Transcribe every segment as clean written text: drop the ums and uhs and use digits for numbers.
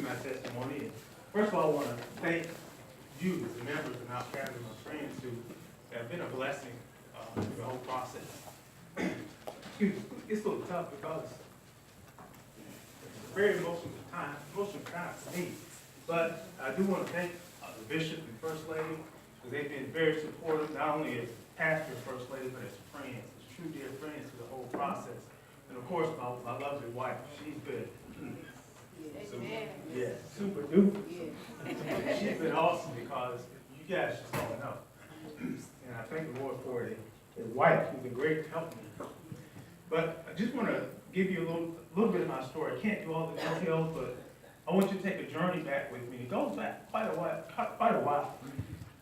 my testimony. And first of all, I want to thank you, the members, and our family, my friends, who have been a blessing through the whole process. Excuse me, it's a little tough because it's a very emotional time for me. But I do want to thank the bishop and first lady, because they've been very supportive, not only as pastor and first lady, but as friends, as true dear friends through the whole process. And of course, my lovely wife, she's been super duper. She's been awesome because you guys just don't know. And I thank the Lord for a wife who's a great help me. But I just want to give you a little bit of my story. I can't do all the details, but I want you to take a journey back with me. It goes back quite a while.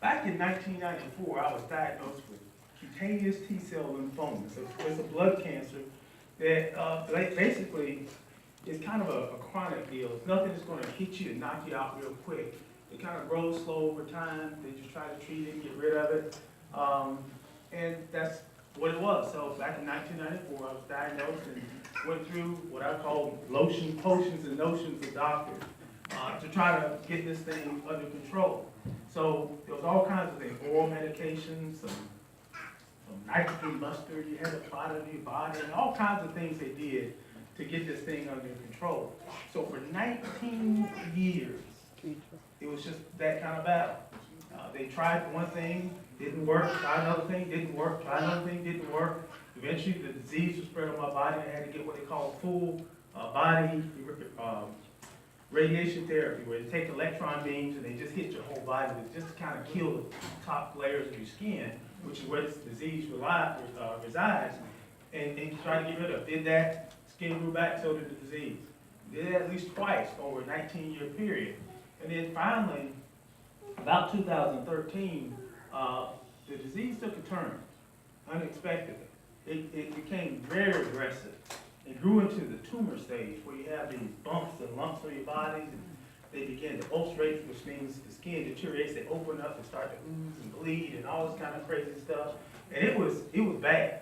Back in 1994, I was diagnosed with cutaneous T-cell lymphoma. So it's a blood cancer that basically is kind of a chronic deal. It's nothing that's going to hit you and knock you out real quick. It kind of grows slow over time. They just try to treat it and get rid of it. And that's what it was. So back in 1994, I was diagnosed and went through what I call potions and notions of doctors to try to get this thing under control. So there was all kinds of things, oral medications, some nitrogen mustard you had to apply to your body, and all kinds of things they did to get this thing under control. So for 19 years, it was just that kind of battle. They tried one thing, didn't work, tried another thing, didn't work, tried another thing, didn't work. Eventually, the disease was spread on my body, and I had to get what they call full body radiation therapy, where they take electron beams and they just hit your whole body, just to kind of kill the top layers of your skin, which is where this disease resides, and try to get rid of it. Did that, skin grew back, so did the disease. Did that at least twice over a 19-year period. And then finally, about 2013, the disease took a turn, unexpectedly. It became very aggressive. It grew into the tumor stage, where you have these bumps and lumps on your bodies, and they begin to ulcerate, which means the skin deteriorates. They open up and start to ooze and bleed and all this kind of crazy stuff. And it was bad.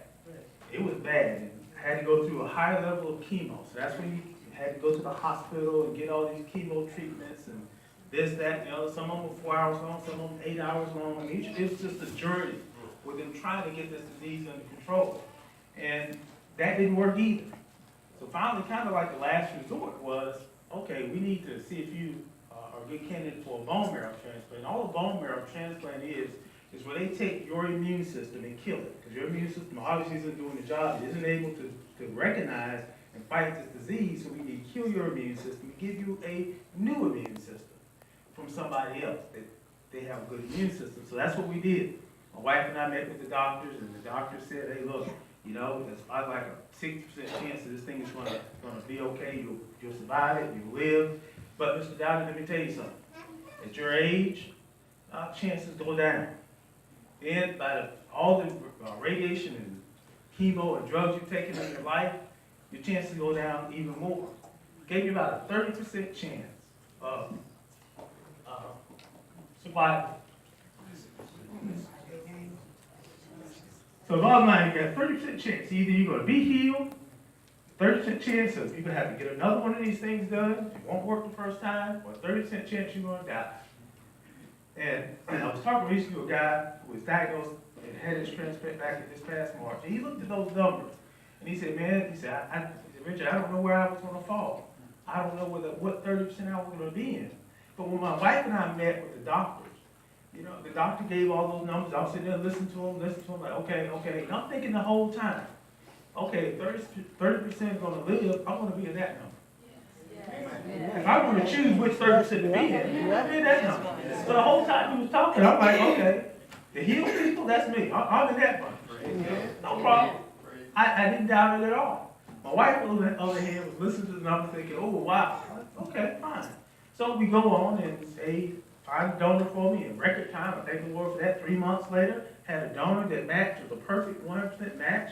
It was bad. And I had to go through a high level of chemo. So that's when you had to go to the hospital and get all these chemo treatments and this, that, and the other. Some of them were 4 hours long, some of them 8 hours long. I mean, it was just a journey with them trying to get this disease under control. And that didn't work either. So finally, kind of like the last resort was, okay, we need to see if you are a good candidate for a bone marrow transplant. All a bone marrow transplant is where they take your immune system and kill it. Because your immune system obviously isn't doing the job. It isn't able to recognize and fight this disease. So we need to kill your immune system and give you a new immune system from somebody else that they have a good immune system. So that's what we did. My wife and I met with the doctors, and the doctors said, hey, look, you know, there's probably like a 60% chance that this thing is going to be okay. You'll survive it. You'll live. But Mr. Dowdy, let me tell you something. At your age, chances go down. Then by all the radiation and chemo and drugs you've taken in your life, your chances go down even more. Gave you about a 30% chance of survival. So bottom line, you got a 30% chance. Either you're going to be healed, 30% chance of you're going to have to get another one of these things done. It won't work the first time, or 30% chance you're going to die. And I was talking recently to a guy who was diagnosed and had his transplant back this past March. And he looked at those numbers, and he said, man, Richard, I don't know where I was going to fall. I don't know what 30% I was going to be in. But when my wife and I met with the doctors, you know, the doctor gave all those numbers. I was sitting there listening to him, like, okay. And I'm thinking the whole time, okay, 30% is going to live, I want to be in that number. If I want to choose which 30% to be in, I'll be in that number. So the whole time he was talking, I'm like, okay, the healed people, that's me. I'm in that bunch. No problem. I didn't doubt it at all. My wife, on the other hand, was listening to the numbers thinking, oh, wow, okay, fine. So we go on and they find a donor for me in record time. I thank the Lord for that. 3 months later, had a donor that matched with a perfect 100% match.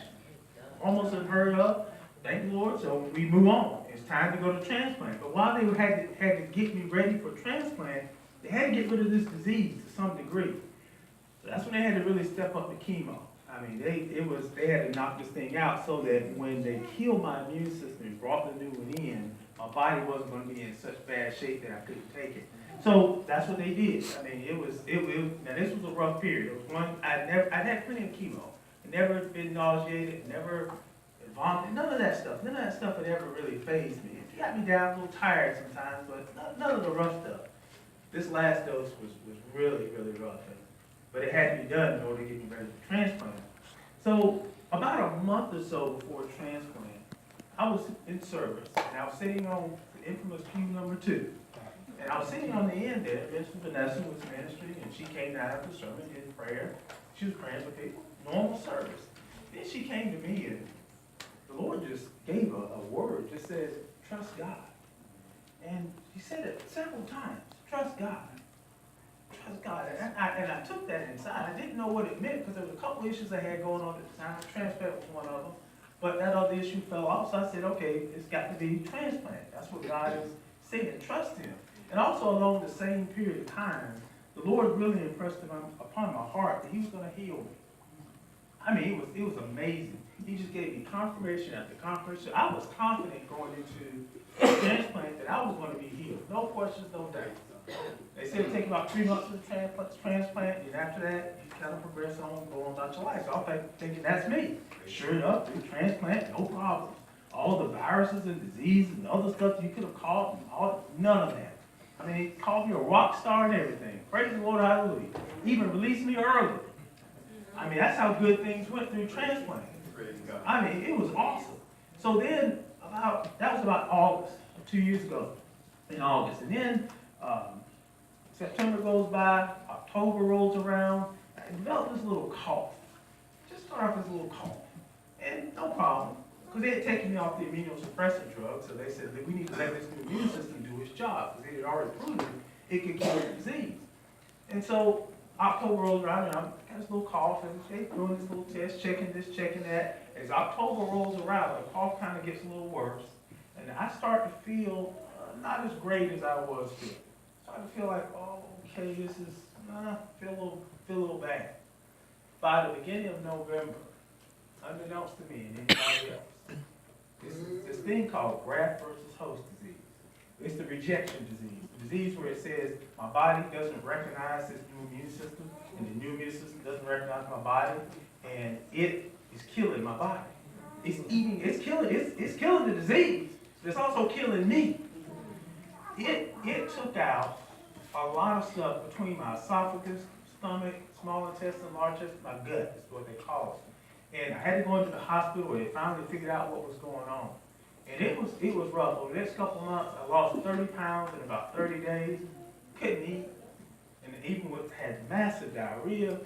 Almost unheard of. Thank the Lord. So we move on. It's time to go to transplant. But while they had to get me ready for transplant, they had to get rid of this disease to some degree. So that's when they had to really step up the chemo. I mean, they had to knock this thing out so that when they killed my immune system and brought the new one in, my body wasn't going to be in such bad shape that I couldn't take it. So that's what they did. I mean, now this was a rough period. It was one, I'd had plenty of chemo. I'd never been nauseated, never vomited, none of that stuff. None of that stuff had ever really fazed me. It got me down, a little tired sometimes, but none of the rough stuff. This last dose was really, really rough. But it had to be done in order to get me ready for transplant. So about a month or so before transplant, I was in service, and I was sitting on the infamous pew number 2. And I was sitting on the end there, Minister Vanessa was ministering, and she came down after the sermon, did prayer. She was praying for people, normal service. Then she came to me, and the Lord just gave a word, just says, trust God. And she said it several times, trust God. Trust God. And I took that inside. I didn't know what it meant, because there was a couple issues I had going on at the time. Transplant was one of them. But that other issue fell off, so I said, okay, it's got to be transplant. That's what God is saying, trust Him. And also along the same period of time, the Lord really impressed upon my heart that He was going to heal me. I mean, it was amazing. He just gave me confirmation after confirmation. I was confident going into transplant that I was going to be healed. No questions, no doubts. They said it takes about 3 months to transplant, and after that, you kind of progress on and go on about your life. So I'm thinking, that's me. Sure enough, transplant, no problem. All the viruses and diseases and other stuff you could have caught, none of that. I mean, he called me a rock star and everything. Praise the Lord, hallelujah. Even released me early. I mean, that's how good things went through transplant. I mean, it was awesome. So then, that was about August, 2 years ago, in August. And then, September goes by, October rolls around, I developed this little cough. Just started off this little cough. And no problem, because they had taken me off the immunosuppressant drug, so they said that we need to let this new immune system do its job, because they had already proven it could cure the disease. And so October rolls around, and I've got this little cough, and they're doing this little test, checking this, checking that. As October rolls around, the cough kind of gets a little worse, and I start to feel not as great as I was feeling. I feel like, oh, okay, this is, feel a little bad. By the beginning of November, unbeknownst to me and anybody else, this thing called graft versus host disease. It's the rejection disease. The disease where it says my body doesn't recognize this new immune system, and the new immune system doesn't recognize my body, and it is killing my body. It's killing the disease, but it's also killing me. It took out a lot of stuff between my esophagus, stomach, small intestine, large intestine, my gut is what they call it. And I had to go into the hospital where they finally figured out what was going on. And it was rough. Over the next couple of months, I lost 30 pounds in about 30 days. Couldn't eat. And even had massive diarrhea,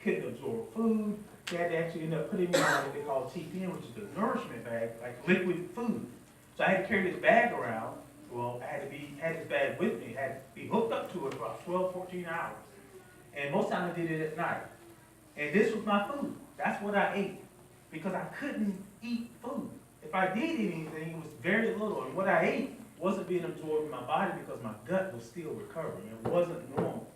couldn't absorb food. They had to actually end up putting me on what they call TPN, which is a nourishment bag, like liquid food. So I had to carry this bag around. Well, I had this bag with me, had to be hooked up to it for about 12, 14 hours. And most times I did it at night. And this was my food. That's what I ate. Because I couldn't eat food. If I did eat anything, it was very little. And what I ate wasn't being absorbed in my body because my gut was still recovering. It wasn't normal.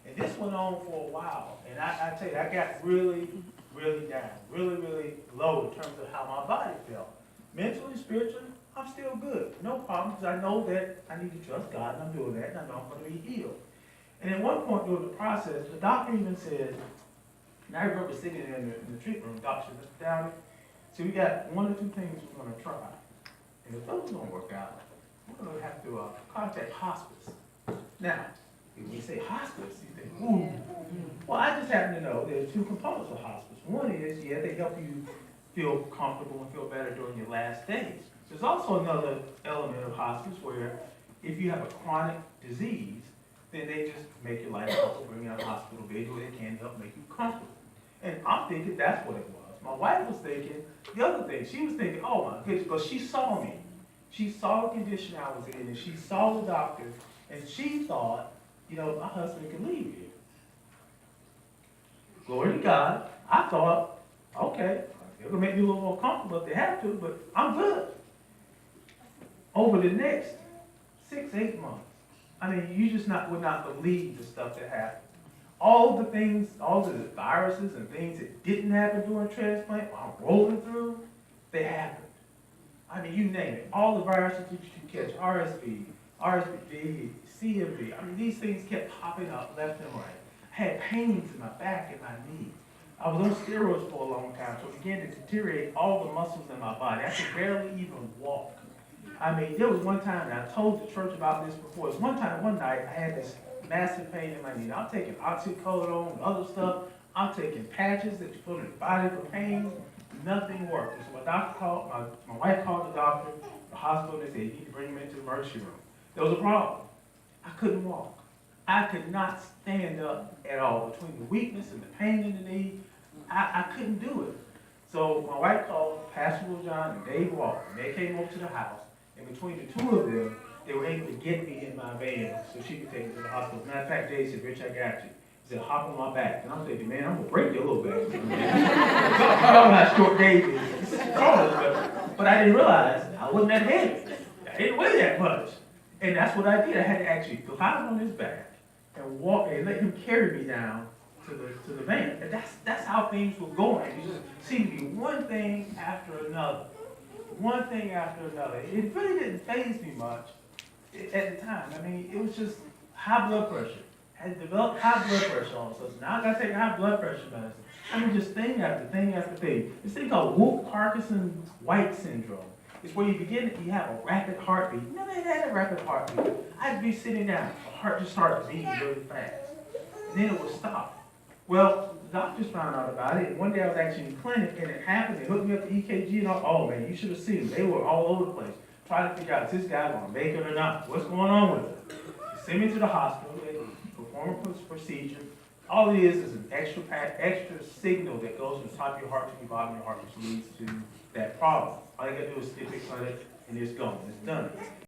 And this went on for a while. And I tell you, I got really, really down. Really, really low in terms of how my body felt. Mentally, spiritually, I'm still good. No problem, because I know that I need to trust God, and I'm doing that, and I know I'm going to be healed. And at one point during the process, the doctor even said, and I remember sitting there in the treatment room, Dr. Mr. Dowdy, so we got 1 or 2 things we're going to try. And if those don't work out, we're going to have to contact hospice. Now, when you say hospice, you think, ooh. Well, I just happen to know there's 2 components of hospice. One is, they help you feel comfortable and feel better during your last days. There's also another element of hospice where if you have a chronic disease, then they just make your life comfortable, bring you out of the hospital bed where they can help make you comfortable. And I'm thinking that's what it was. My wife was thinking the other thing. She was thinking, oh my goodness, but she saw me. She saw the condition I was in, and she saw the doctor, and she thought, my husband can leave here. Glory to God. I thought, okay, it'll make me a little more comfortable if they have to, but I'm good. Over the next 6, 8 months, I mean, you just would not believe the stuff that happened. All the things, all the viruses and things that didn't happen during transplant, while I'm rolling through, they happened. I mean, you name it. All the viruses that you can catch, RSV, RSV, CMV. I mean, these things kept popping up left and right. I had pains in my back and my knees. I was on steroids for a long time, so it began to deteriorate all the muscles in my body. I could barely even walk. I mean, there was one time, and I told the church about this before. It was one night, I had this massive pain in my knee. I'm taking oxycodone and other stuff. I'm taking patches that you put in the body for pain. Nothing worked. So my wife called the doctor, the hospital, and they said, you need to bring him into the emergency room. There was a problem. I couldn't walk. I could not stand up at all. Between the weakness and the pain in the knee, I couldn't do it. So my wife called Pastor Will John and Dave Walker, and they came over to the house, and between the two of them, they were able to get me in my van so she could take me to the hospital. Matter of fact, Dave said, Rich, I got you. He said, hop on my back. And I'm thinking, man, I'm going to break you a little bit. Y'all know how short Dave is. But I didn't realize I wasn't that heavy. I didn't weigh that much. And that's what I did. I had to actually climb on his back and walk and let him carry me down to the van. And that's how things were going. It just seemed to be one thing after another. One thing after another. It really didn't faze me much at the time. I mean, it was just high blood pressure. I had developed high blood pressure all of a sudden. Now I got to take high blood pressure medicine. I mean, just thing after thing after thing. This thing called Wolff-Parkinson-White syndrome. It's where you have a rapid heartbeat. You never had a rapid heartbeat. I'd be sitting down, the heart just started beating really fast. And then it would stop. Well, the doctors found out about it, and one day I was actually in clinic, and it happened. They hooked me up to EKG and all. Oh man, you should have seen them. They were all over the place, trying to figure out, is this guy going to make it or not? What's going on with him? They sent me to the hospital. They perform a procedure. All it is an extra signal that goes from the top of your heart to the bottom of your heart, which leads to that problem. All you got to do is stick it, cut it, and it's gone. It's done.